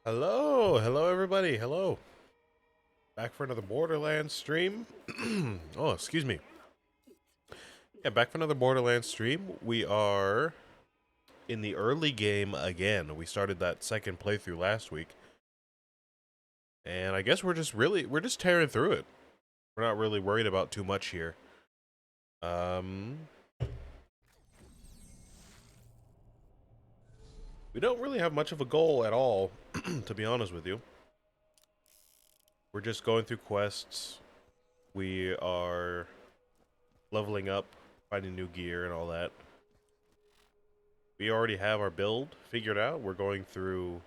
Hello everybody, hello. Back for another Borderlands stream. Oh, excuse me. Yeah, back for another Borderlands stream. We are in the early game again. We started that second playthrough last week. And I guess we're just tearing through it. We're not really worried about too much here. We don't really have much of a goal at all, to be honest with you. We're just going through quests. We are leveling up, finding new gear and all that. We already have our build figured out. We're going through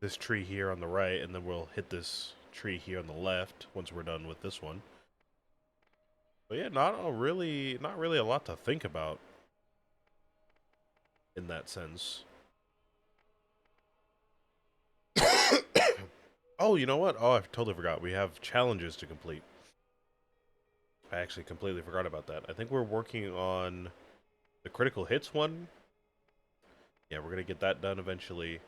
this tree here on the right, and then we'll hit this tree here on the left once we're done with this one. But yeah, not really a lot to think about in that sense. Oh, you know what? Oh, I totally forgot. We have challenges to complete. I actually completely forgot about that. I think we're working on the critical hits one. Yeah, we're gonna get that done eventually.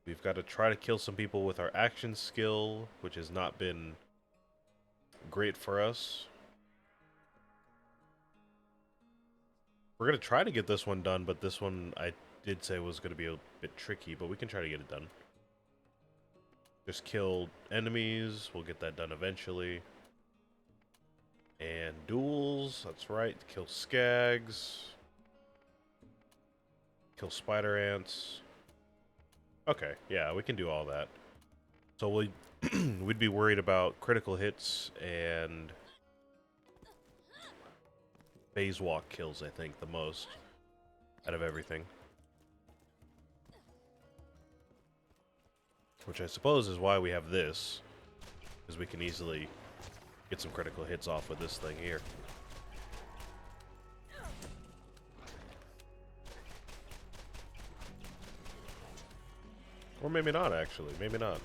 We've got to try to kill some people with our action skill, which has not been great for us. We're going to try to get this one done, but this one I did say was going to be a bit tricky, but we can try to get it done. Just kill enemies. We'll get that done eventually. And duels. That's right. Kill skags. Kill spider ants. Okay, yeah, we can do all that. So we'd be worried about critical hits and phase walk kills, I think, the most out of everything. Which I suppose is why we have this, because we can easily get some critical hits off with this thing here. Or maybe not, actually. Maybe not.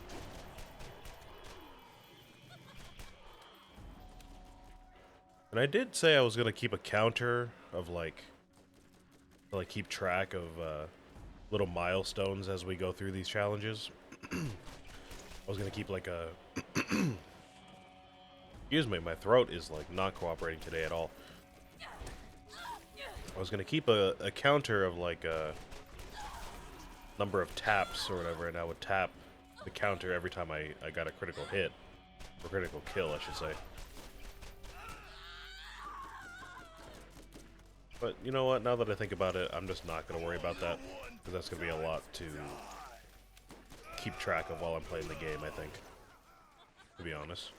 And I did say I was going to keep a counter of, like keep track of little milestones as we go through these challenges. I was going to keep, like, a... Excuse me, my throat is, like, not cooperating today at all. I was going to keep a counter of, like, a number of taps or whatever, and I would tap the counter every time I got a critical hit. Or critical kill, I should say. But you know what? Now that I think about it, I'm just not going to worry about that. Because that's going to be a lot to keep track of while I'm playing the game, I think. To be honest.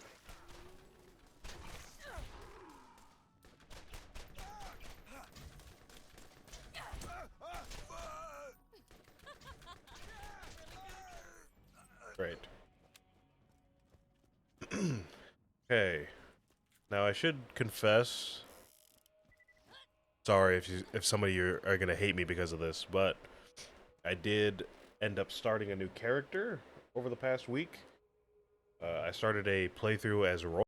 Great. Okay. Now I should confess. Sorry if some of you are gonna hate me because of this, but I did end up starting a new character over the past week. I started a playthrough as Roy.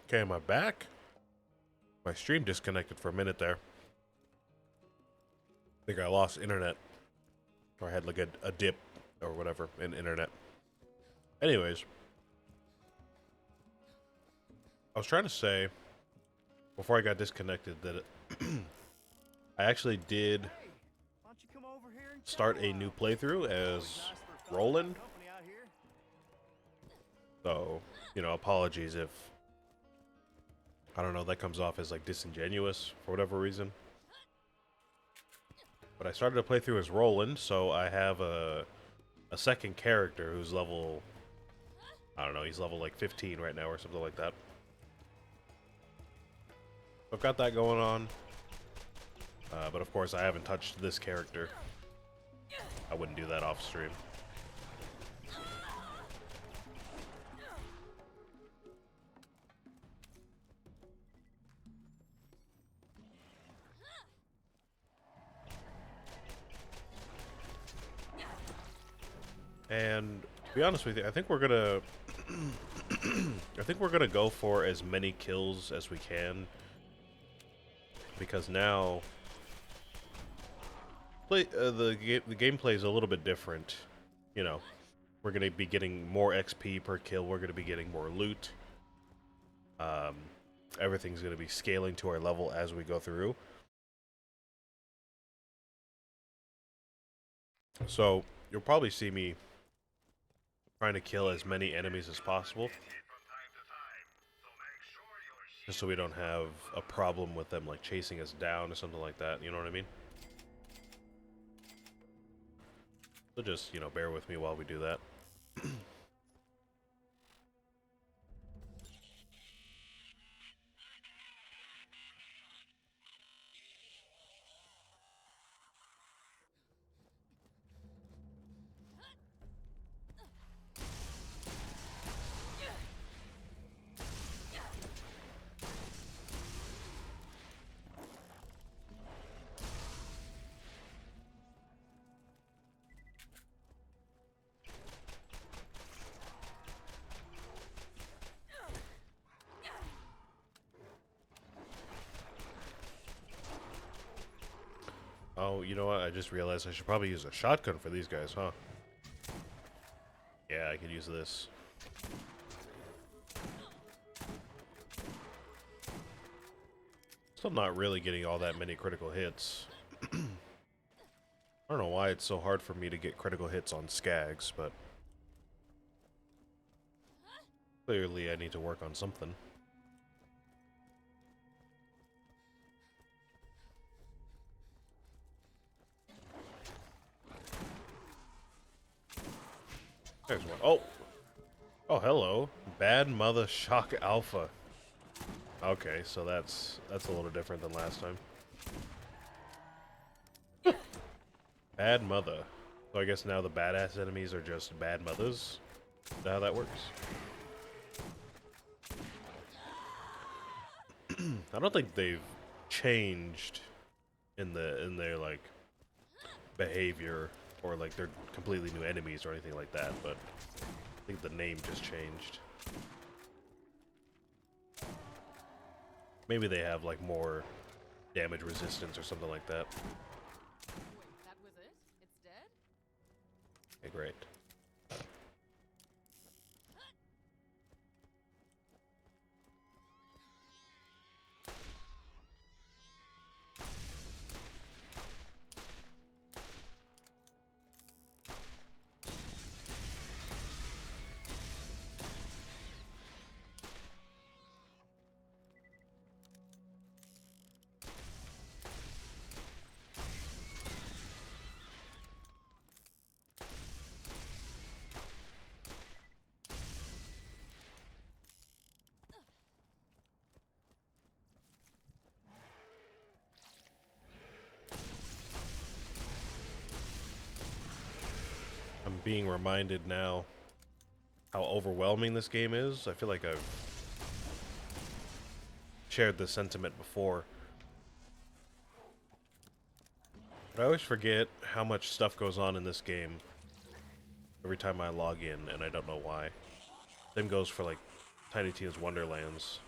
Okay, am I back? My stream disconnected for a minute there. I think I lost internet. Or I had like a dip or whatever in internet. Anyways. I was trying to say, before I got disconnected, that I actually did start a new playthrough as Roland. So, you know, apologies if, I don't know, that comes off as like disingenuous for whatever reason. But I started a playthrough as Roland, so I have a second character who's level, I don't know, he's level like 15 right now or something like that. I've got that going on. But of course I haven't touched this character. I wouldn't do that off stream. And to be honest with you, I think we're gonna I think we're gonna go for as many kills as we can, because now the gameplay is a little bit different. You know, we're gonna be getting more XP per kill. We're gonna be getting more loot. Um, Everything's gonna be scaling to our level as we go through. So you'll probably see me trying to kill as many enemies as possible, just so we don't have a problem with them like chasing us down or something like that. You know what I mean? So just, bear with me while we do that. Oh, you know what? I just realized I should probably use a shotgun for these guys, huh? Yeah, I could use this. Still not really getting all that many critical hits. I don't know why it's so hard for me to get critical hits on skags, but clearly I need to work on something. There's one. Oh! Oh, hello. Bad Mother Shock Alpha. Okay, so that's a little different than last time. Bad Mother. So I guess now the badass enemies are just bad mothers? Is that how that works? I don't think they've changed in their like behavior, or like they're completely new enemies or anything like that, but I think the name just changed. Maybe they have like more damage resistance or something like that. Wait, that was it? It's dead? Okay, great. I'm being reminded now how overwhelming this game is. I feel like I've shared this sentiment before, but I always forget how much stuff goes on in this game every time I log in, and I don't know why. Same goes for like Tiny Tina's Wonderlands.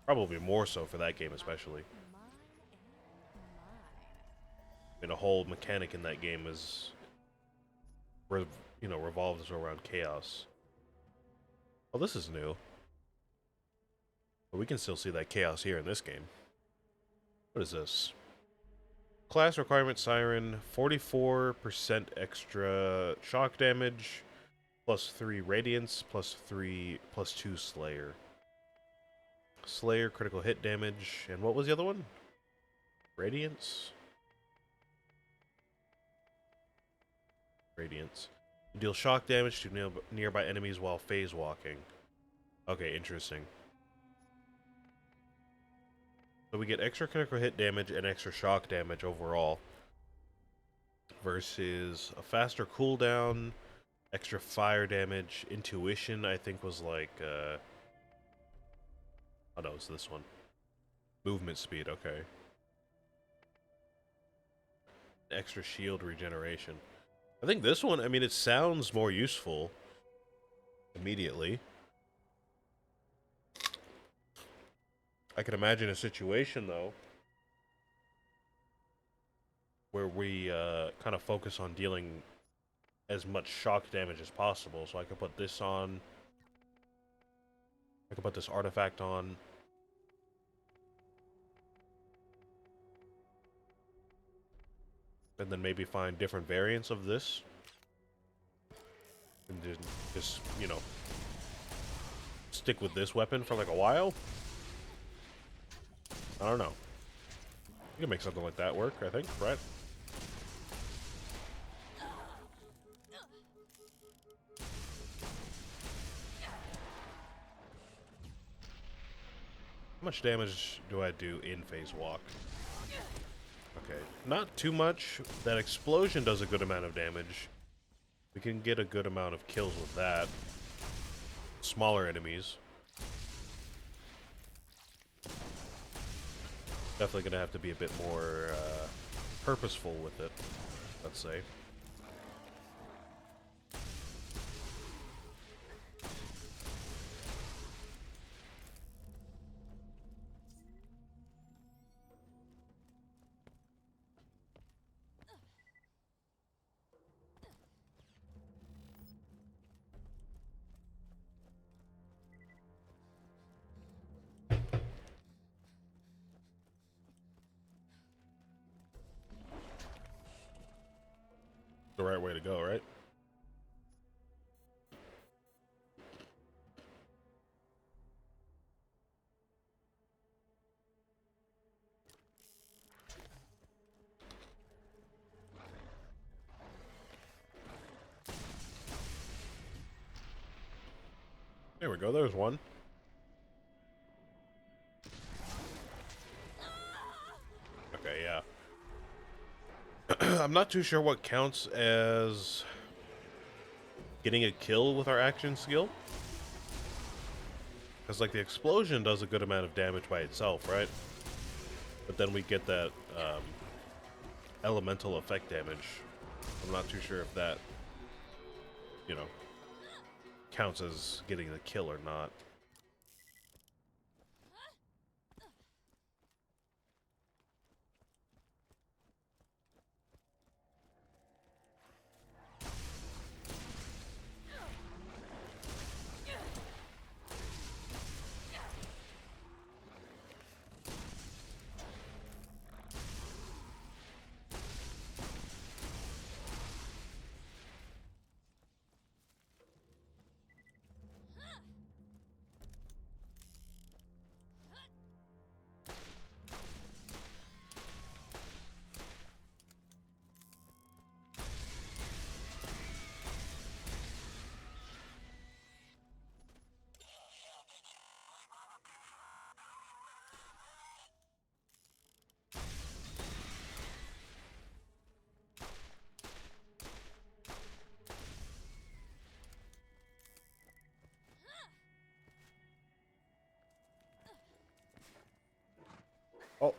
Probably more so for that game especially. Mine and I mean, a whole mechanic in that game is, revolves around chaos. Well, this is new, but we can still see that chaos here in this game. What is this? Class requirement Siren, 44% extra shock damage, plus 3 radiance, plus 2 Slayer. Slayer critical hit damage, and what was the other one? Radiance? Radiance. Deal shock damage to nearby enemies while phase walking. Okay, interesting. So we get extra critical hit damage and extra shock damage overall, versus a faster cooldown, extra fire damage, intuition I think was like, oh no, it's this one. Movement speed, okay. Extra shield regeneration. I think this one, I mean, it sounds more useful immediately. I can imagine a situation, though, where we kind of focus on dealing as much shock damage as possible. So I could put this on. I could put this artifact on. And then maybe find different variants of this. And then just, you know, stick with this weapon for like a while. I don't know. You can make something like that work, I think, right? How much damage do I do in phase walk? Okay, not too much. That explosion does a good amount of damage. We can get a good amount of kills with that. Smaller enemies. Definitely gonna have to be a bit more purposeful with it, let's say. The right way to go, right? There we go, there's one. Okay, yeah. I'm not too sure what counts as getting a kill with our action skill. Because, like, the explosion does a good amount of damage by itself, right? But then we get that elemental effect damage. I'm not too sure if that, you know, counts as getting the kill or not. Oh.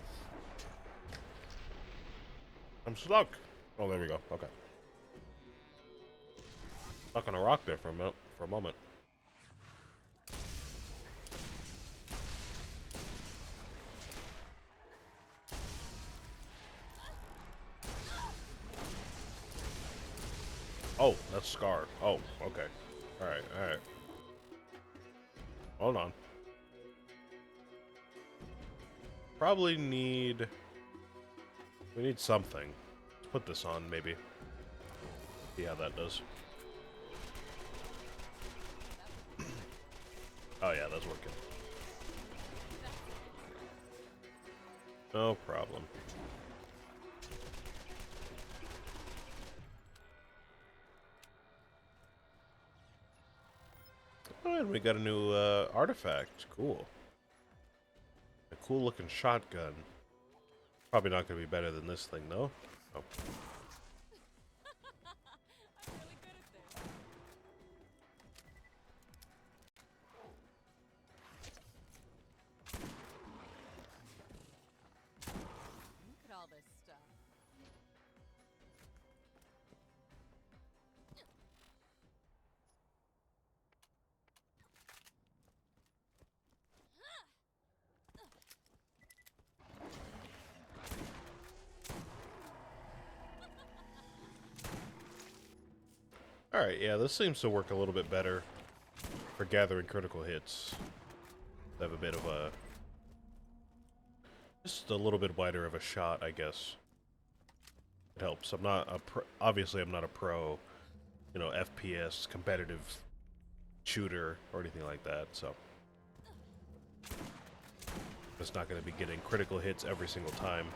I'm stuck. Oh, there we go. Okay. Stuck on a rock there for a moment. Oh, that's Scar. Oh, okay. Alright, alright. Hold on. Probably need... We need something. Let's put this on, maybe. See how that does. Oh yeah, that's working. No problem. Oh, and we got a new artifact. Cool. A cool looking shotgun. Probably not going to be better than this thing, though. Oh. I'm really good at this. Look at all this stuff. Alright, yeah, this seems to work a little bit better for gathering critical hits. Have a bit of a... just a little bit wider of a shot, I guess. It helps. I'm not a pro... obviously, I'm not a pro, you know, FPS competitive shooter or anything like that, so... I'm just not going to be getting critical hits every single time.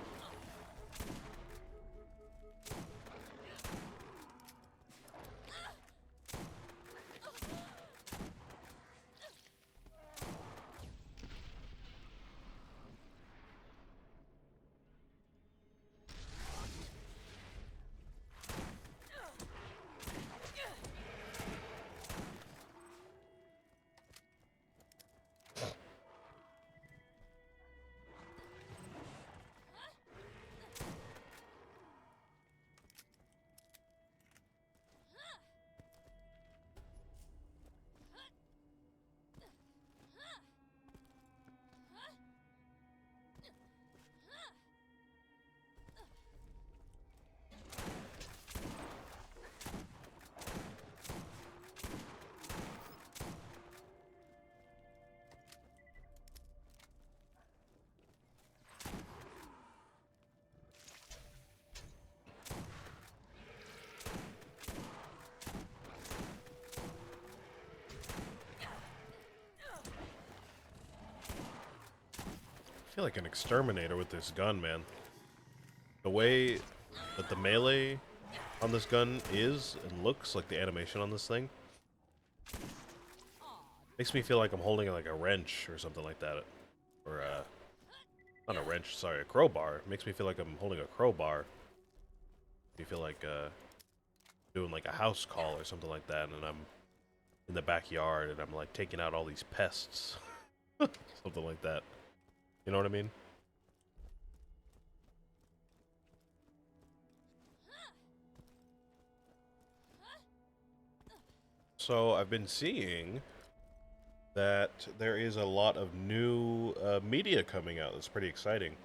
I feel like an exterminator with this gun, man. The way that the melee on this gun is and looks, like the animation on this thing, makes me feel like I'm holding like a wrench or something like that. Or, not a wrench, sorry, a crowbar. It makes me feel like I'm holding a crowbar. You feel like, doing like a house call or something like that, and I'm in the backyard and I'm like taking out all these pests. Something like that. You know what I mean? So I've been seeing that there is a lot of new media coming out. That's pretty exciting.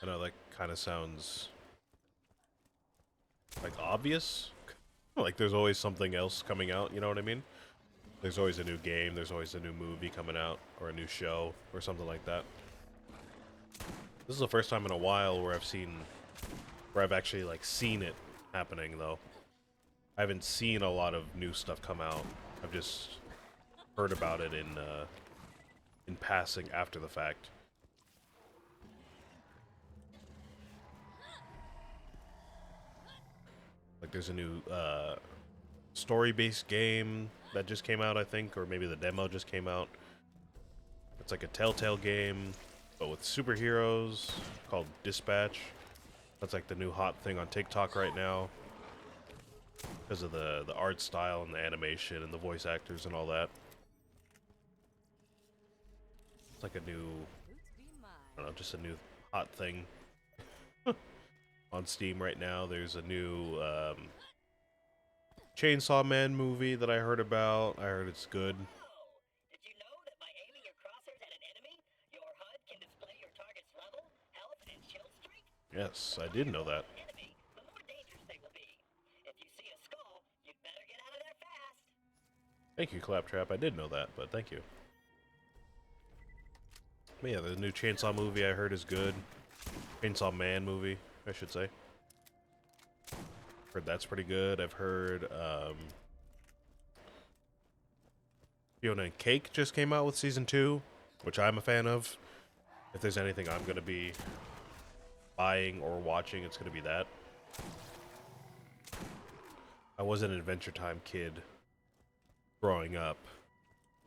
I know that kind of sounds like obvious. Like there's always something else coming out, you know what I mean? There's always a new game, there's always a new movie coming out, or a new show, or something like that. This is the first time in a while where I've actually like seen it happening though. I haven't seen a lot of new stuff come out. I've just heard about it in passing after the fact. Like there's a new story-based game that just came out, I think, or maybe the demo just came out. It's like a Telltale game, but with superheroes, called Dispatch. That's like the new hot thing on TikTok right now because of the art style and the animation and the voice actors and all that. It's like a new, I don't know, just a new hot thing on Steam right now. There's a new Chainsaw Man movie that I heard about. I heard it's good. Did you know that by aiming your crosshairs at an enemy, your HUD can display your target's level, health, and kill streak? Yes, I did know that. Enemy, the more dangerous they will be. If you see a skull, you'd better get out of there fast. Thank you, Claptrap. I did know that, but thank you. But yeah, the new Chainsaw movie I heard is good. Chainsaw Man movie, I should say. Heard that's pretty good. I've heard Fiona and Cake just came out with season 2, which I'm a fan of. If there's anything I'm gonna be buying or watching, it's gonna be that. I was an Adventure Time kid growing up.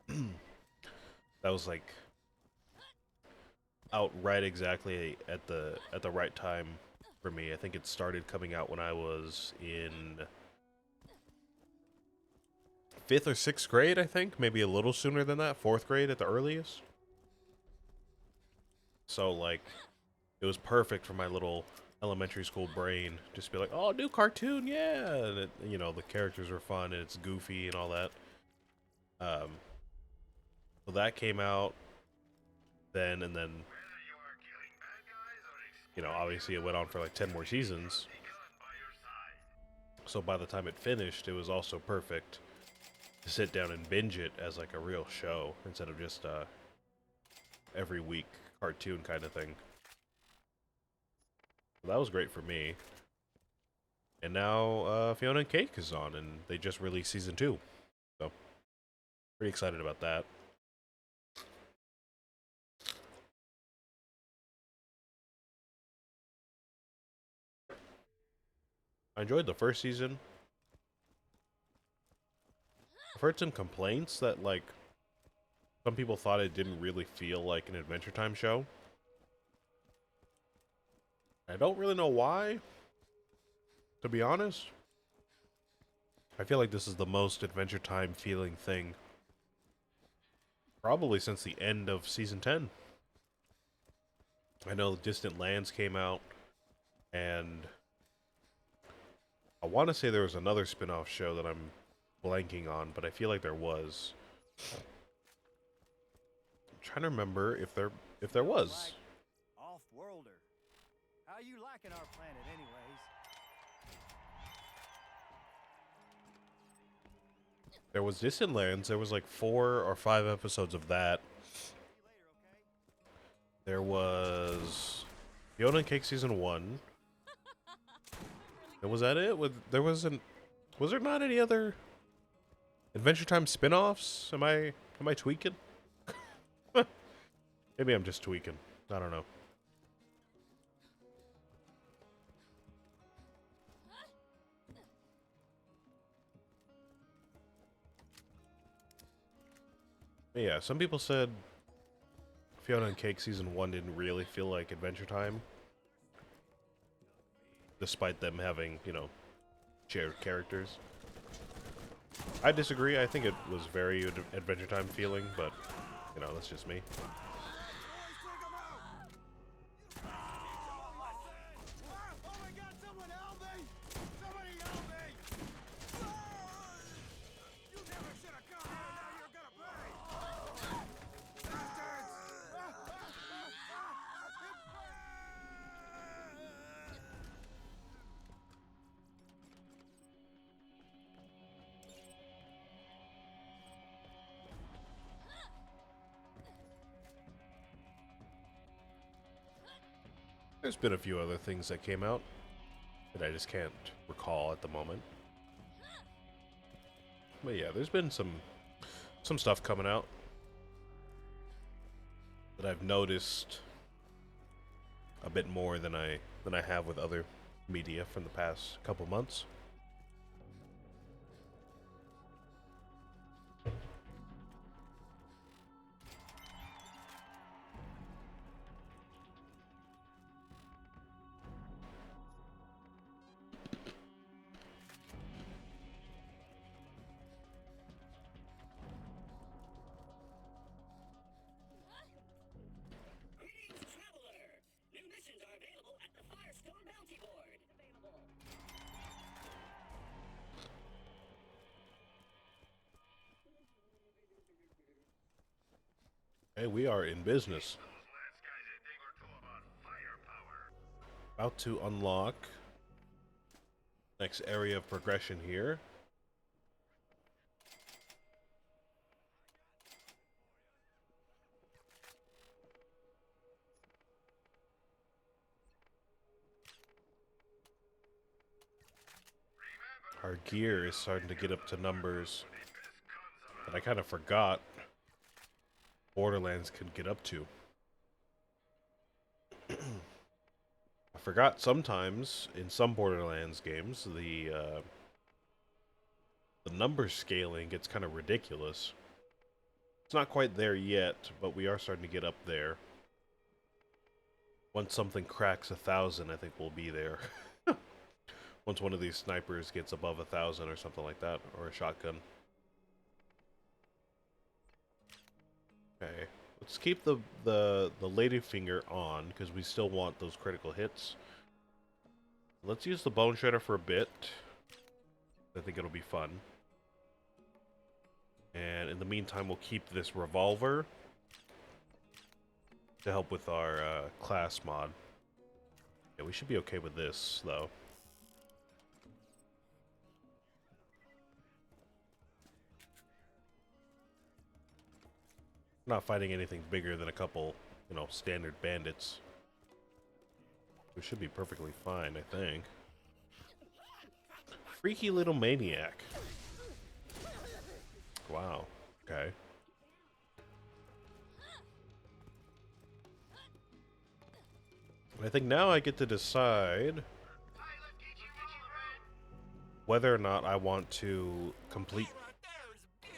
That was like out right exactly at the right time for me. I think it started coming out when I was in 5th or 6th grade, I think. Maybe a little sooner than that. 4th grade at the earliest. So, like, it was perfect for my little elementary school brain. Just to be like, oh, new cartoon, yeah! And it, you know, the characters were fun and it's goofy and all that. So that came out then, and then You know, obviously it went on for like 10 more seasons. So by the time it finished, it was also perfect to sit down and binge it as like a real show instead of just every week cartoon kind of thing. That was great for me. And now Fiona and Cake is on, and they just released season 2. So, pretty excited about that. I enjoyed the first season. I've heard some complaints that, like, some people thought it didn't really feel like an Adventure Time show. I don't really know why, to be honest. I feel like this is the most Adventure Time feeling thing probably since the end of season 10. I know Distant Lands came out, and I want to say there was another spin-off show that I'm blanking on, but I feel like there was. I'm trying to remember if there was. Off-worlder. How you liking our planet anyways? There was Distant Lands. There was like 4 or 5 episodes of that. There was Fiona and Cake season 1. And was that it? Was there not any other Adventure Time spin-offs? Am I tweaking? Maybe I'm just tweaking. I don't know. But yeah, some people said Fiona and Cake season 1 didn't really feel like Adventure Time, despite them having, you know, shared characters. I disagree. I think it was very Adventure Time feeling, but, you know, that's just me. There's been a few other things that came out that I just can't recall at the moment. But yeah, there's been some stuff coming out that I've noticed a bit more than I have with other media from the past couple months. Greetings, traveler! New missions are available at the Firestorm Bounty Board. Available. Hey, we are in business. About to unlock next area of progression here. Our gear is starting to get up to numbers that I kind of forgot Borderlands could get up to. I forgot sometimes in some Borderlands games the number scaling gets kind of ridiculous. It's not quite there yet, but we are starting to get up there. Once something cracks 1,000, I think we'll be there. Once one of these snipers gets above 1,000 or something like that, or a shotgun. Okay, let's keep the ladyfinger on because we still want those critical hits. Let's use the bone shredder for a bit. I think it'll be fun. And in the meantime, we'll keep this revolver to help with our class mod. we should be okay with this, though. Not fighting anything bigger than a couple, you know, standard bandits. We should be perfectly fine, I think. Freaky little maniac. Wow. Okay. I think now I get to decide whether or not I want to complete.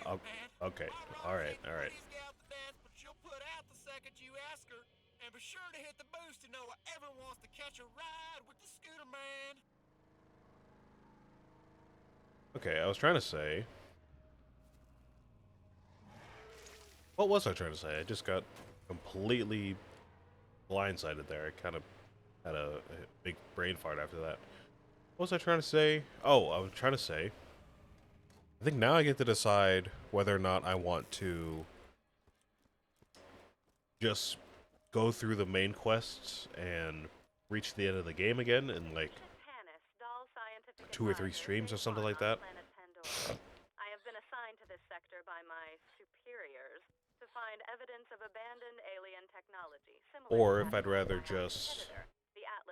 Oh, okay. All right. All right. And be sure to hit the boost to know whoever wants to catch a ride with the scooter man. Okay, I was trying to say. What was I trying to say? I just got completely blindsided there. I kind of had a big brain fart after that. What was I trying to say? Oh, I was trying to say. I think now I get to decide whether or not I want to just go through the main quests and reach the end of the game again in like 2 or 3 streams or something like that. I have been assigned to this sector by my superiors to find evidence of abandoned alien technology. Or if I'd rather just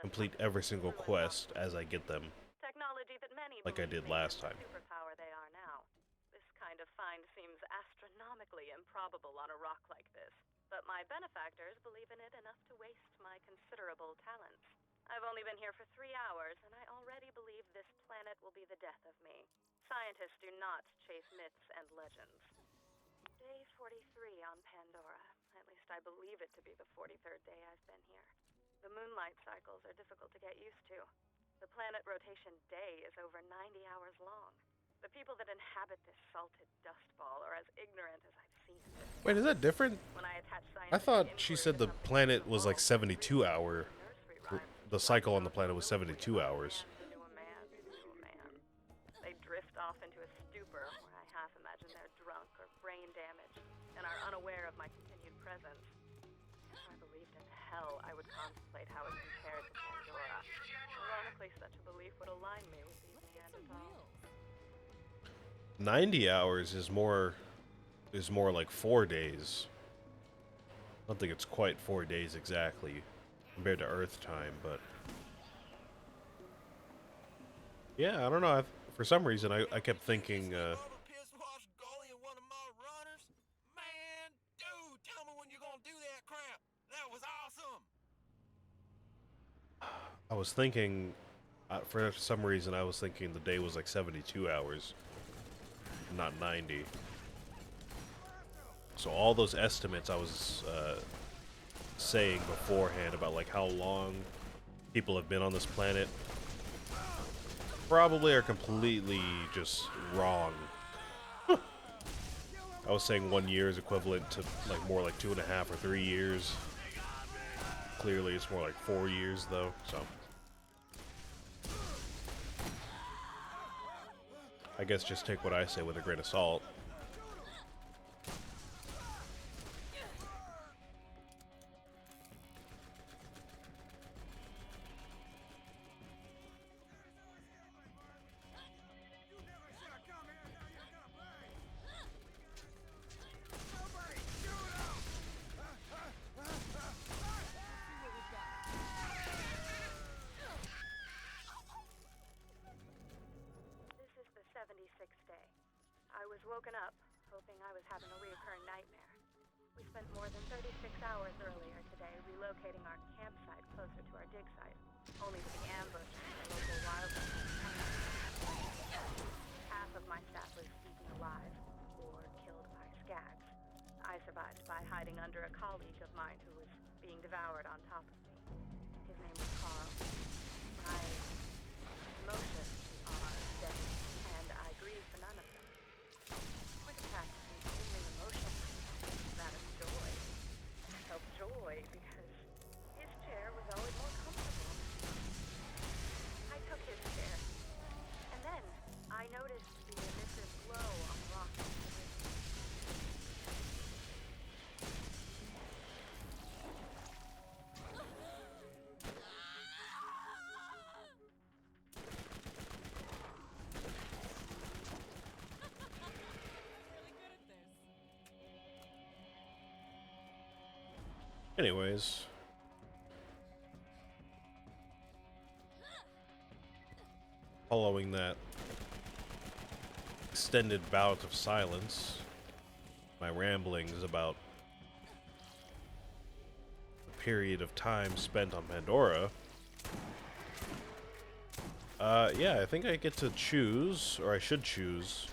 complete every single quest as I get them, technology that many like I did last time. Superpower they are now. This kind of find seems astronomically improbable on a rock like this, but my benefactors believe in it enough to waste my considerable talents. I've only been here for 3 hours, and I already believe this planet will be the death of me. Scientists do not chase myths and legends. Day 43 on Pandora. At least I believe it to be the 43rd day I've been here. The moonlight cycles are difficult to get used to. The planet rotation day is over 90 hours long. The people that inhabit this salted dust ball are as ignorant as I've seen in this. Wait, is that different? When I attach I thought she said the planet was like 72 hour. The cycle on the planet was 72 hours. They drift off into a stupor where I half imagine they're drunk or brain damaged and are unaware of my continued presence. If I believed in hell, I would contemplate how it compared to Pandora. Ironically, such a belief would align me with these Neanderthals. 90 hours is more like 4 days. I don't think it's quite 4 days exactly compared to Earth time, but yeah, I don't know. For some reason, I kept thinking. Man, dude, tell me when you're gonna do that crap. That was awesome. I was thinking, for some reason, I was thinking the day was like 72 hours, not 90. So all those estimates I was saying beforehand about like how long people have been on this planet probably are completely just wrong. I was saying 1 year is equivalent to like more like 2.5 or 3 years. Clearly it's more like 4 years though, so I guess just take what I say with a grain of salt. I was woken up, hoping I was having a recurring nightmare. We spent more than 36 hours earlier today relocating our campsite closer to our dig site, only to be ambushed by local wildlife. Half of my staff was eaten alive, or killed by skags. I survived by hiding under a colleague of mine who was being devoured on top of me. His name was Carl. My emotions are steady, and I grieve for none of them. Quick attack is only emotion, that of joy. I felt joy because his chair was always more comfortable. I took his chair, and then I noticed the emissive glow on the rock. Anyways, following that extended bout of silence, my ramblings about the period of time spent on Pandora. Yeah, I think I get to choose, or I should choose,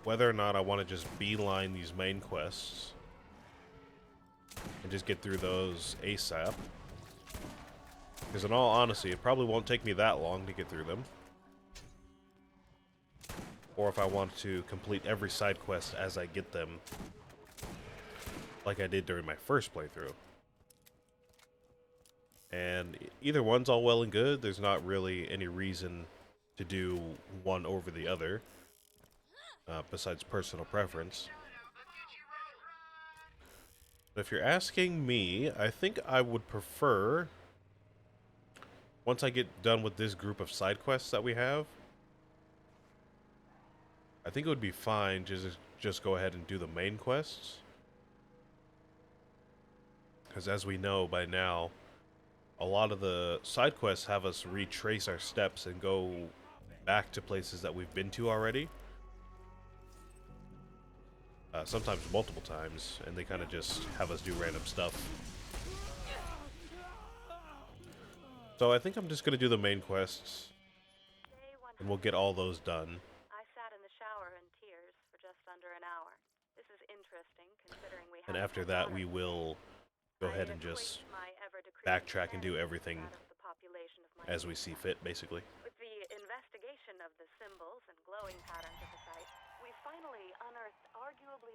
whether or not I want to just beeline these main quests and just get through those ASAP. Because in all honesty, it probably won't take me that long to get through them. Or if I want to complete every side quest as I get them, like I did during my first playthrough. And either one's all well and good. There's not really any reason to do one over the other, besides personal preference. But if you're asking me, I think I would prefer, once I get done with this group of side quests that we have, I think it would be fine to just go ahead and do the main quests. Because as we know by now, a lot of the side quests have us retrace our steps and go back to places that we've been to already. Sometimes multiple times, and they kind of just have us do random stuff. So I think I'm just going to do the main quests, and we'll get all those done. I sat in the shower in tears for just under an hour. This is interesting considering we And haven't after had that, water we since. will go I ahead and equate just my ever-decreasing backtrack and do sanity everything to that of the population of my as we see fit, basically. With the investigation of the symbols and glowing patterns of the site, we finally unearthed arguably